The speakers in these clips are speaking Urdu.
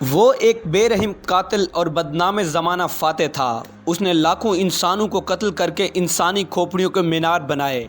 وہ ایک بے رحم قاتل اور بدنام زمانہ فاتح تھا۔ اس نے لاکھوں انسانوں کو قتل کر کے انسانی کھوپڑیوں کے مینار بنائے۔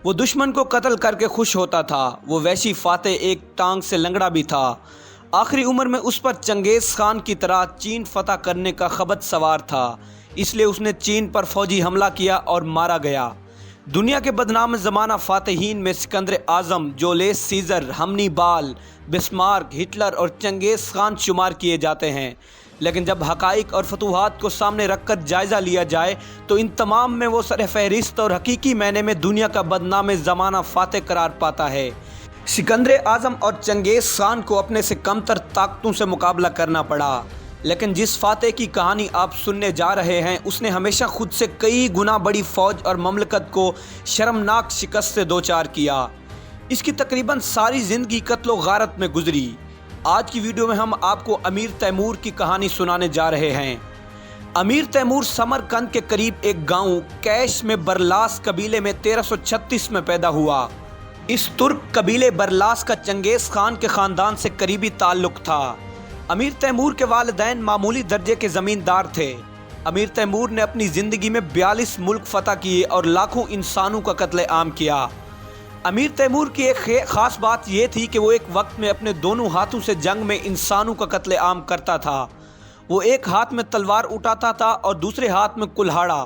وہ دشمن کو قتل کر کے خوش ہوتا تھا۔ وہ وحشی فاتح ایک ٹانگ سے لنگڑا بھی تھا۔ آخری عمر میں اس پر چنگیز خان کی طرح چین فتح کرنے کا خبت سوار تھا، اس لیے اس نے چین پر فوجی حملہ کیا اور مارا گیا۔ دنیا کے بدنام زمانہ فاتحین میں سکندر اعظم، جولیس سیزر، ہنیبال، بسمارک، ہٹلر اور چنگیز خان شمار کیے جاتے ہیں، لیکن جب حقائق اور فتوحات کو سامنے رکھ کر جائزہ لیا جائے تو ان تمام میں وہ سر فہرست اور حقیقی معنی میں دنیا کا بدنام زمانہ فاتح قرار پاتا ہے۔ سکندر اعظم اور چنگیز خان کو اپنے سے کم تر طاقتوں سے مقابلہ کرنا پڑا، لیکن جس فاتح کی کہانی آپ سننے جا رہے ہیں اس نے ہمیشہ خود سے کئی گنا بڑی فوج اور مملکت کو شرمناک شکست سے دوچار کیا۔ اس کی تقریباً ساری زندگی قتل و غارت میں گزری۔ آج کی ویڈیو میں ہم آپ کو امیر تیمور کی کہانی سنانے جا رہے ہیں۔ امیر تیمور سمرقند کے قریب ایک گاؤں کیش میں برلاس قبیلے میں 1336 میں پیدا ہوا۔ اس ترک قبیلے برلاس کا چنگیز خان کے خاندان سے قریبی تعلق تھا۔ امیر تیمور کے والدین معمولی درجے کے زمیندار تھے۔ امیر تیمور نے اپنی زندگی میں 42 ملک فتح کیے اور لاکھوں انسانوں کا قتل عام کیا۔ امیر تیمور کی ایک خاص بات یہ تھی کہ وہ ایک وقت میں اپنے دونوں ہاتھوں سے جنگ میں انسانوں کا قتل عام کرتا تھا۔ وہ ایک ہاتھ میں تلوار اٹھاتا تھا اور دوسرے ہاتھ میں کلہاڑا۔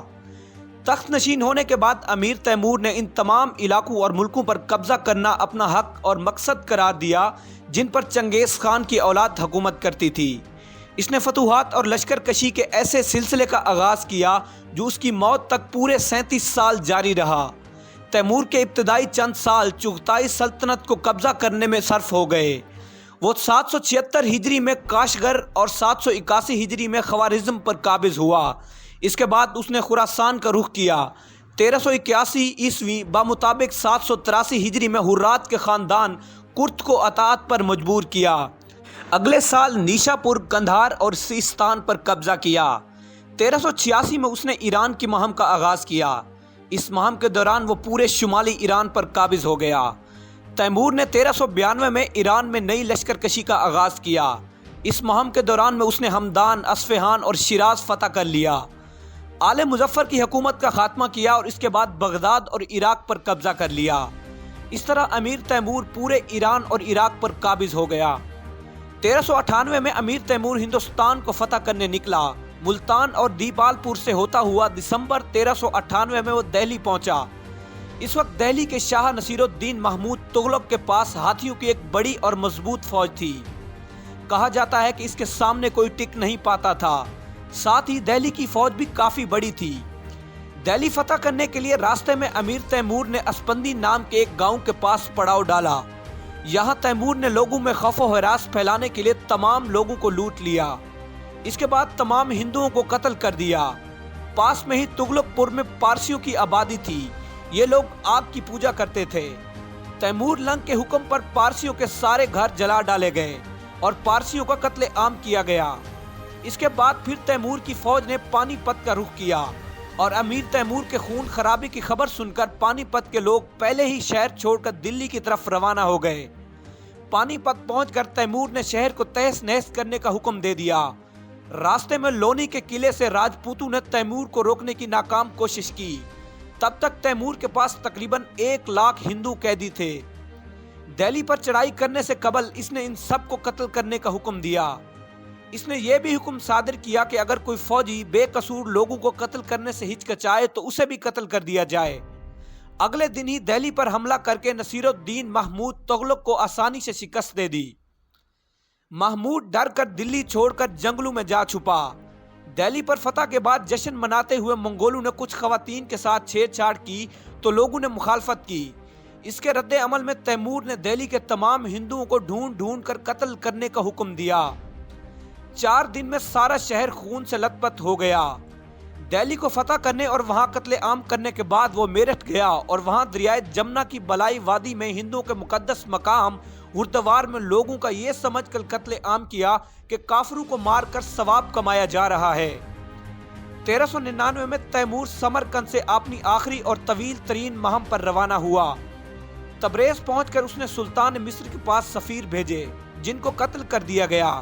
تخت نشین ہونے کے بعد امیر تیمور نے ان تمام علاقوں اور ملکوں پر قبضہ کرنا اپنا حق اور مقصد قرار دیا جن پر چنگیز خان کی اولاد حکومت کرتی تھی۔ اس نے فتوحات اور لشکر کشی کے ایسے سلسلے کا آغاز کیا جو اس کی موت تک پورے 37 سال جاری رہا۔ تیمور کے ابتدائی چند سال چغتائی سلطنت کو قبضہ کرنے میں صرف ہو گئے۔ وہ 776 ہجری میں کاشغر اور 781 ہجری میں خوارزم پر قابض ہوا۔ اس کے بعد اس نے خراسان کا رخ کیا۔ 1381 عیسوی بمطابق 783 ہجری میں ہرات کے خاندان کرد کو اطاعت پر مجبور کیا۔ اگلے سال نیشا پور، قندھار اور سیستان پر قبضہ کیا۔ 1386 میں اس نے ایران کی مہم کا آغاز کیا۔ اس مہم کے دوران وہ پورے شمالی ایران پر قابض ہو گیا۔ تیمور نے 1392 میں ایران میں نئی لشکر کشی کا آغاز کیا۔ اس مہم کے دوران میں اس نے ہمدان، اصفہان اور شیراز فتح کر لیا۔ آل مظفر کی حکومت کا خاتمہ کیا اور اس کے بعد بغداد اور عراق پر قبضہ کر لیا۔ اس طرح امیر تیمور پورے ایران اور عراق پر قابض ہو گیا۔ 1398 میں امیر تیمور ہندوستان کو فتح کرنے نکلا۔ ملتان اور دیپال پور سے ہوتا ہوا دسمبر 1398 میں وہ دہلی پہنچا۔ اس وقت دہلی کے شاہ نصیر الدین محمود تغلق کے پاس ہاتھیوں کی ایک بڑی اور مضبوط فوج تھی۔ کہا جاتا ہے کہ اس کے سامنے کوئی ٹک نہیں پاتا تھا۔ ساتھ ہی دہلی کی فوج بھی کافی بڑی تھی۔ دہلی فتح کرنے کے لیے راستے میں امیر تیمور نے اسپندی نام کے ایک گاؤں کے پاس پڑاؤ ڈالا۔ یہاں تیمور نے لوگوں میں خوف و ہراس پھیلانے کے لیے تمام لوگوں کو لوٹ لیا۔ اس کے بعد تمام ہندوؤں کو قتل کر دیا۔ پاس میں ہی تغلق پور میں پارسیوں کی آبادی تھی۔ یہ لوگ آگ کی پوجا کرتے تھے۔ تیمور لنگ کے حکم پر پارسیوں کے سارے گھر جلا ڈالے گئے اور پارسیوں کا قتل عام کیا گیا۔ اس کے بعد پھر تیمور کی فوج نے پانی پت کا رخ کیا اور امیر تیمور کے خون خرابی کی خبر سن کر پانی پت کے لوگ پہلے ہی شہر چھوڑ کر دلی کی طرف روانہ ہو گئے۔ پانی پت پہنچ کر تیمور نے شہر کو تہس نہس کرنے کا حکم دے دیا۔ راستے میں لونی کے قلعے سے راجپوتوں نے تیمور کو روکنے کی ناکام کوشش کی۔ تب تک تیمور کے پاس تقریباً 1 لاکھ ہندو قیدی تھے۔ دہلی پر چڑھائی کرنے سے قبل اس نے ان سب کو قتل کرنے کا حکم دیا۔ اس نے یہ بھی حکم صادر کیا کہ اگر کوئی فوجی بے قصور لوگوں کو قتل کرنے سے ہچکچائے تو اسے بھی قتل کر دیا جائے۔ اگلے دن ہی دہلی پر حملہ کر کے نصیر الدین محمود تغلق کو آسانی سے شکست دے دی۔ محمود ڈر کر دلی چھوڑ کر جنگلوں میں جا چھپا۔ دہلی پر فتح کے بعد جشن مناتے ہوئے منگولوں نے کچھ خواتین کے ساتھ چھیڑ چھاڑ کی تو لوگوں نے مخالفت کی۔ اس کے رد عمل میں تیمور نے دہلی کے تمام ہندوؤں کو ڈھونڈ ڈھونڈ کر قتل کرنے کا حکم دیا۔ 4 دن میں سارا شہر خون سے لت پت ہو گیا۔ دہلی کو فتح کرنے اور وہاں قتل عام کرنے کے بعد وہ میرٹھ گیا اور وہاں دریائے جمنا کی بلائی وادی میں ہندوؤں کے مقدس مقام ہردوار میں لوگوں کا یہ سمجھ کر قتل عام کیا کہ کافروں کو مار کر ثواب کمایا جا رہا ہے۔ 1399 میں تیمور سمرقند سے اپنی آخری اور طویل ترین مہم پر روانہ ہوا۔ تبریز پہنچ کر اس نے سلطان مصر کے پاس سفیر بھیجے جن کو قتل کر دیا گیا۔